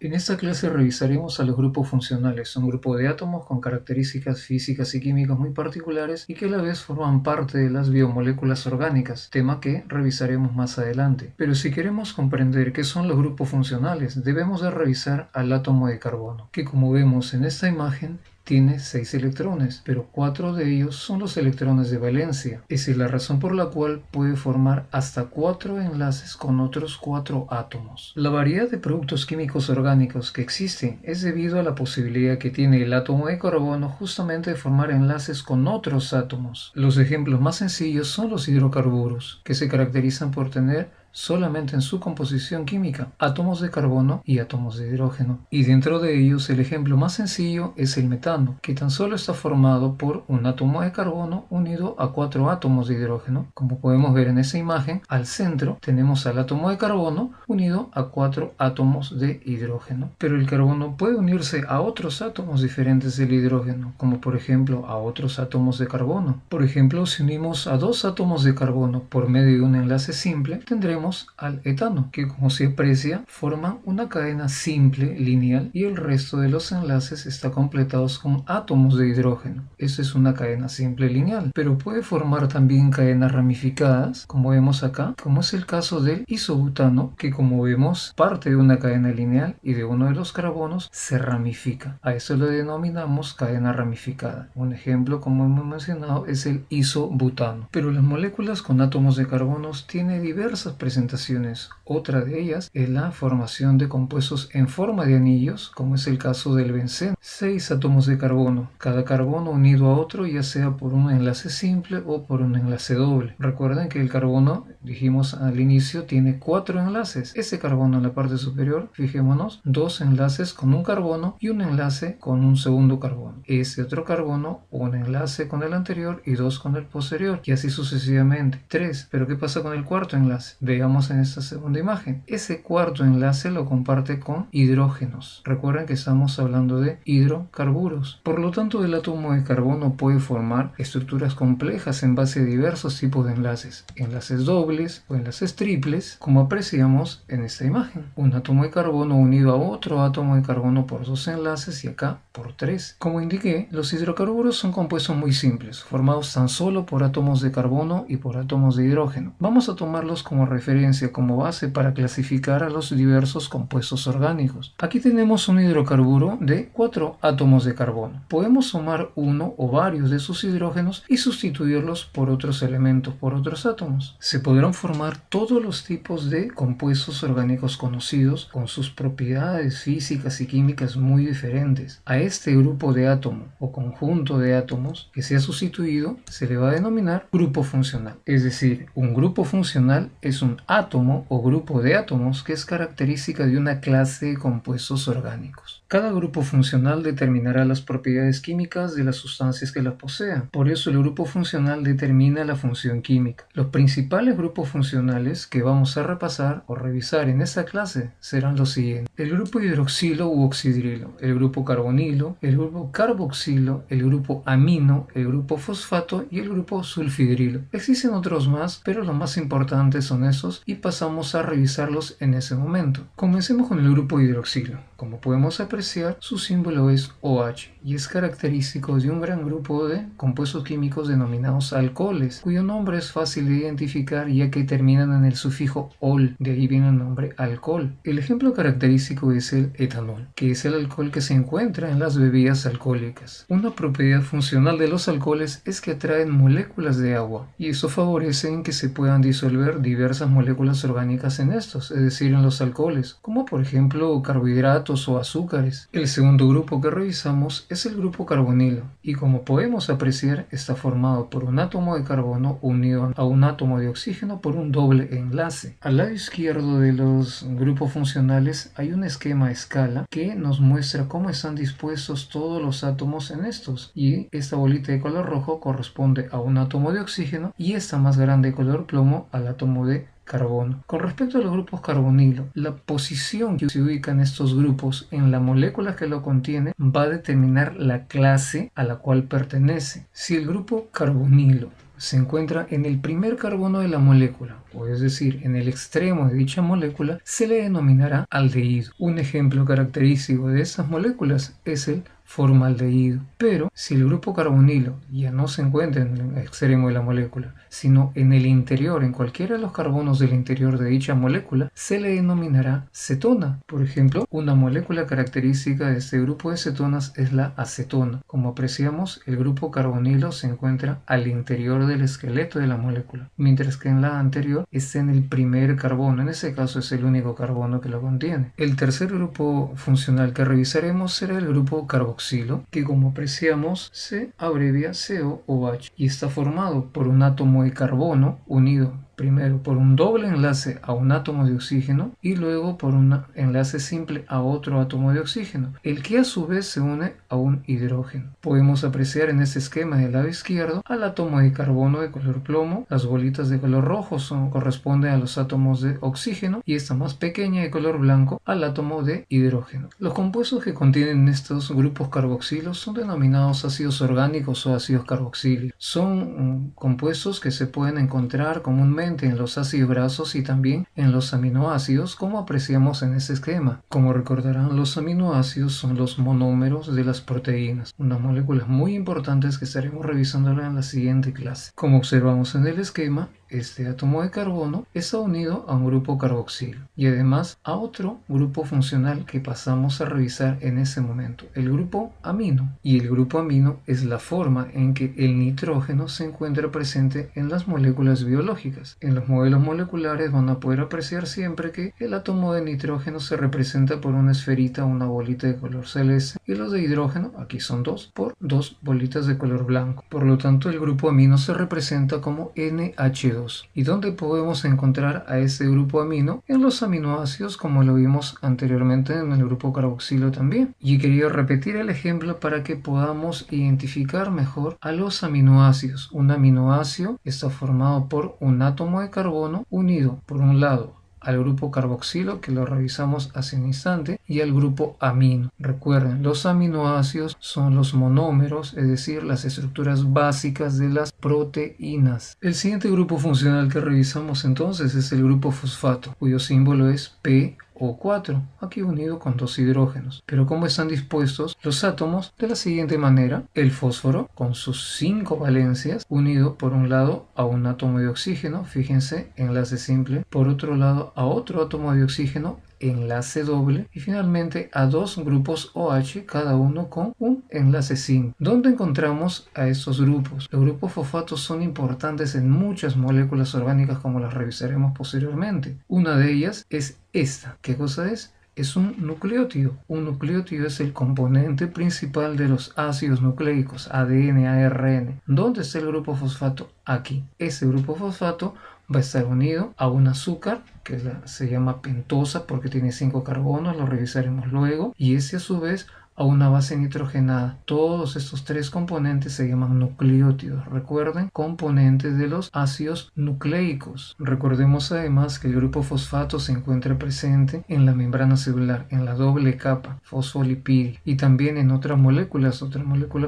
En esta clase revisaremos a los grupos funcionales, un grupo de átomos con características físicas y químicas muy particulares y que a la vez forman parte de las biomoléculas orgánicas, tema que revisaremos más adelante. Pero si queremos comprender qué son los grupos funcionales, debemos de revisar al átomo de carbono, que como vemos en esta imagen, tiene 6 electrones, pero 4 de ellos son los electrones de valencia. Esa es la razón por la cual puede formar hasta 4 enlaces con otros 4 átomos. La variedad de productos químicos orgánicos que existen es debido a la posibilidad que tiene el átomo de carbono justamente de formar enlaces con otros átomos. Los ejemplos más sencillos son los hidrocarburos, que se caracterizan por tener solamente en su composición química átomos de carbono y átomos de hidrógeno, y dentro de ellos el ejemplo más sencillo es el metano, que tan solo está formado por un átomo de carbono unido a 4 átomos de hidrógeno. Como podemos ver en esa imagen, al centro tenemos al átomo de carbono unido a 4 átomos de hidrógeno, pero el carbono puede unirse a otros átomos diferentes del hidrógeno, como por ejemplo a otros átomos de carbono. Por ejemplo, si unimos a 2 átomos de carbono por medio de un enlace simple, tendremos al etano, que como se aprecia forman una cadena simple lineal y el resto de los enlaces está completados con átomos de hidrógeno. Esa es una cadena simple lineal, pero puede formar también cadenas ramificadas, como vemos acá, como es el caso del isobutano, que como vemos parte de una cadena lineal y de uno de los carbonos se ramifica. A eso lo denominamos cadena ramificada. Un ejemplo, como hemos mencionado, es el isobutano. Pero las moléculas con átomos de carbonos tienen diversas presentaciones. Otra de ellas es la formación de compuestos en forma de anillos, como es el caso del benceno. 6 átomos de carbono, cada carbono unido a otro, ya sea por un enlace simple o por un enlace doble. Recuerden que el carbono, dijimos al inicio, tiene 4 enlaces. Ese carbono en la parte superior, fijémonos, 2 enlaces con un carbono y un enlace con un segundo carbono. Ese otro carbono, un enlace con el anterior y 2 con el posterior, y así sucesivamente. 3. Pero ¿qué pasa con el cuarto enlace? Veamos en esta segunda imagen. Ese cuarto enlace lo comparte con hidrógenos. Recuerden que estamos hablando de hidrocarburos. Por lo tanto, el átomo de carbono puede formar estructuras complejas en base a diversos tipos de enlaces. Enlaces dobles o enlaces triples, como apreciamos en esta imagen. Un átomo de carbono unido a otro átomo de carbono por 2 enlaces y acá por 3. Como indiqué, los hidrocarburos son compuestos muy simples, formados tan solo por átomos de carbono y por átomos de hidrógeno. Vamos a tomarlos como referencia, como base para clasificar a los diversos compuestos orgánicos. Aquí tenemos un hidrocarburo de 4 átomos de carbono. Podemos sumar uno o varios de sus hidrógenos y sustituirlos por otros elementos, por otros átomos. Se podrán formar todos los tipos de compuestos orgánicos conocidos con sus propiedades físicas y químicas muy diferentes. A este grupo de átomo o conjunto de átomos que se ha sustituido se le va a denominar grupo funcional. Es decir, un grupo funcional es un átomo o grupo de átomos que es característica de una clase de compuestos orgánicos. Cada grupo funcional determinará las propiedades químicas de las sustancias que las posean. Por eso el grupo funcional determina la función química. Los principales grupos funcionales que vamos a repasar o revisar en esta clase serán los siguientes: el grupo hidroxilo u oxidrilo, el grupo carbonilo, el grupo carboxilo, el grupo amino, el grupo fosfato y el grupo sulfidrilo. Existen otros más, pero los más importantes son esos y pasamos a revisarlos en ese momento. Comencemos con el grupo hidroxilo. Como podemos apreciar, su símbolo es OH y es característico de un gran grupo de compuestos químicos denominados alcoholes, cuyo nombre es fácil de identificar ya que terminan en el sufijo ol, de ahí viene el nombre alcohol. El ejemplo característico es el etanol, que es el alcohol que se encuentra en las bebidas alcohólicas. Una propiedad funcional de los alcoholes es que atraen moléculas de agua y eso favorece en que se puedan disolver diversas moléculas orgánicas en estos, es decir, en los alcoholes, como por ejemplo carbohidratos o azúcares. El segundo grupo que revisamos es el grupo carbonilo y como podemos apreciar está formado por un átomo de carbono unido a un átomo de oxígeno por un doble enlace. Al lado izquierdo de los grupos funcionales hay un esquema a escala que nos muestra cómo están dispuestos todos los átomos en estos, y esta bolita de color rojo corresponde a un átomo de oxígeno y esta más grande de color plomo al átomo de carbono. Con respecto a los grupos carbonilo, la posición que se ubica en estos grupos en la molécula que lo contiene va a determinar la clase a la cual pertenece. Si el grupo carbonilo se encuentra en el primer carbono de la molécula, o es decir, en el extremo de dicha molécula, se le denominará aldehído. Un ejemplo característico de estas moléculas es el formaldehído. Pero si el grupo carbonilo ya no se encuentra en el extremo de la molécula, sino en el interior, en cualquiera de los carbonos del interior de dicha molécula, se le denominará cetona. Por ejemplo, una molécula característica de este grupo de cetonas es la acetona. Como apreciamos, el grupo carbonilo se encuentra al interior del esqueleto de la molécula, mientras que en la anterior está en el primer carbono. En ese caso es el único carbono que lo contiene. El tercer grupo funcional que revisaremos será el grupo carboxilo, que como apreciamos se abrevia COOH y está formado por un átomo de carbono unido primero por un doble enlace a un átomo de oxígeno y luego por un enlace simple a otro átomo de oxígeno, el que a su vez se une a un hidrógeno. Podemos apreciar en este esquema del lado izquierdo al átomo de carbono de color plomo, las bolitas de color rojo corresponden a los átomos de oxígeno y esta más pequeña de color blanco al átomo de hidrógeno. Los compuestos que contienen estos grupos carboxilos son denominados ácidos orgánicos o ácidos carboxílicos. Son compuestos que se pueden encontrar comúnmente en los ácidos grasos y también en los aminoácidos, como apreciamos en este esquema. Como recordarán, los aminoácidos son los monómeros de las proteínas, unas moléculas muy importantes que estaremos revisándolas en la siguiente clase. Como observamos en el esquema, este átomo de carbono está unido a un grupo carboxilo y además a otro grupo funcional que pasamos a revisar en ese momento, el grupo amino. Y el grupo amino es la forma en que el nitrógeno se encuentra presente en las moléculas biológicas. En los modelos moleculares van a poder apreciar siempre que el átomo de nitrógeno se representa por una esferita o una bolita de color celeste y los de hidrógeno, aquí son dos, por dos bolitas de color blanco. Por lo tanto, el grupo amino se representa como NH2. ¿Y dónde podemos encontrar a este grupo amino? En los aminoácidos, como lo vimos anteriormente en el grupo carboxilo también. Y he querido repetir el ejemplo para que podamos identificar mejor a los aminoácidos. Un aminoácido está formado por un átomo de carbono unido, por un lado, al grupo carboxilo, que lo revisamos hace un instante, y al grupo amino. Recuerden, los aminoácidos son los monómeros, es decir, las estructuras básicas de las proteínas. El siguiente grupo funcional que revisamos entonces es el grupo fosfato, cuyo símbolo es PO4, aquí unido con dos hidrógenos. Pero ¿cómo están dispuestos los átomos? De la siguiente manera: el fósforo con sus 5 valencias unido por un lado a un átomo de oxígeno, fíjense, enlace simple, por otro lado a otro átomo de oxígeno, enlace doble, y finalmente a dos grupos OH, cada uno con un enlace zinc. ¿Dónde encontramos a estos grupos? Los grupos fosfatos son importantes en muchas moléculas orgánicas, como las revisaremos posteriormente. Una de ellas es esta. ¿Qué cosa es? Es un nucleótido. Un nucleótido es el componente principal de los ácidos nucleicos, ADN, ARN. ¿Dónde está el grupo fosfato? Aquí. Ese grupo fosfato va a estar unido a un azúcar que se llama pentosa porque tiene 5 carbonos, lo revisaremos luego, y ese a su vez a una base nitrogenada. Todos estos tres componentes se llaman nucleótidos. Recuerden, componentes de los ácidos nucleicos. Recordemos además que el grupo fosfato se encuentra presente en la membrana celular, en la doble capa fosfolipídica, y también en otras moléculas,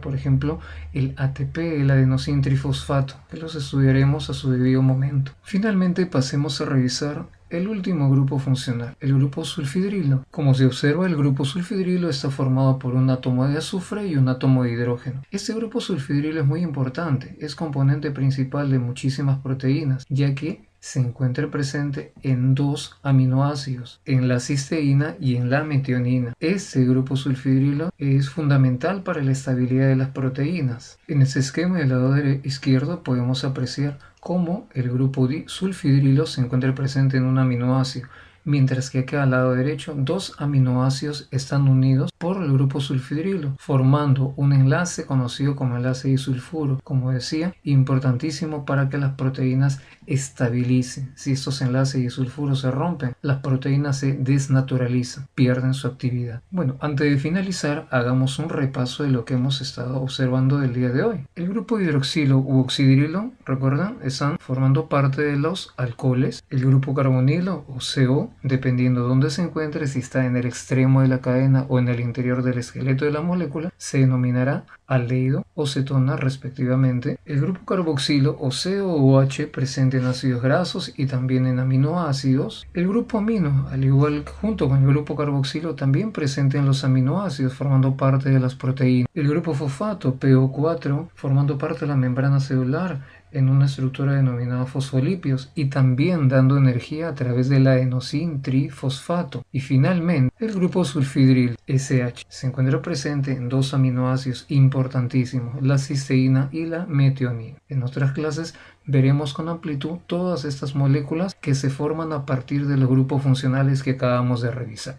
por ejemplo el ATP, el adenosín trifosfato, que los estudiaremos a su debido momento. Finalmente pasemos a revisar el último grupo funcional, el grupo sulfidrilo. Como se observa, el grupo sulfidrilo está formado por un átomo de azufre y un átomo de hidrógeno. Este grupo sulfidrilo es muy importante, es componente principal de muchísimas proteínas, ya que se encuentra presente en dos aminoácidos, en la cisteína y en la metionina. Este grupo sulfidrilo es fundamental para la estabilidad de las proteínas. En este esquema del lado izquierdo podemos apreciar cómo el grupo sulfidrilo se encuentra presente en un aminoácido, mientras que acá al lado derecho dos aminoácidos están unidos por el grupo sulfidrilo, formando un enlace conocido como enlace disulfuro, como decía, importantísimo para que las proteínas estabilicen. Si estos enlaces disulfuros se rompen, las proteínas se desnaturalizan, pierden su actividad. Bueno, antes de finalizar, hagamos un repaso de lo que hemos estado observando del día de hoy. El grupo hidroxilo u oxidrilo, recuerdan, están formando parte de los alcoholes. El grupo carbonilo o CO dependiendo de dónde se encuentre, si está en el extremo de la cadena o en el interior del esqueleto de la molécula, se denominará aldehído o cetona respectivamente. El grupo carboxilo o COOH presente en ácidos grasos y también en aminoácidos. El grupo amino, al igual que junto con el grupo carboxilo, también presente en los aminoácidos formando parte de las proteínas. El grupo fosfato PO4 formando parte de la membrana celular en una estructura denominada fosfolípidos y también dando energía a través del adenosín trifosfato. Y finalmente, el grupo sulfidril SH se encuentra presente en dos aminoácidos importantísimos, la cisteína y la metionina. En otras clases veremos con amplitud todas estas moléculas que se forman a partir de los grupos funcionales que acabamos de revisar.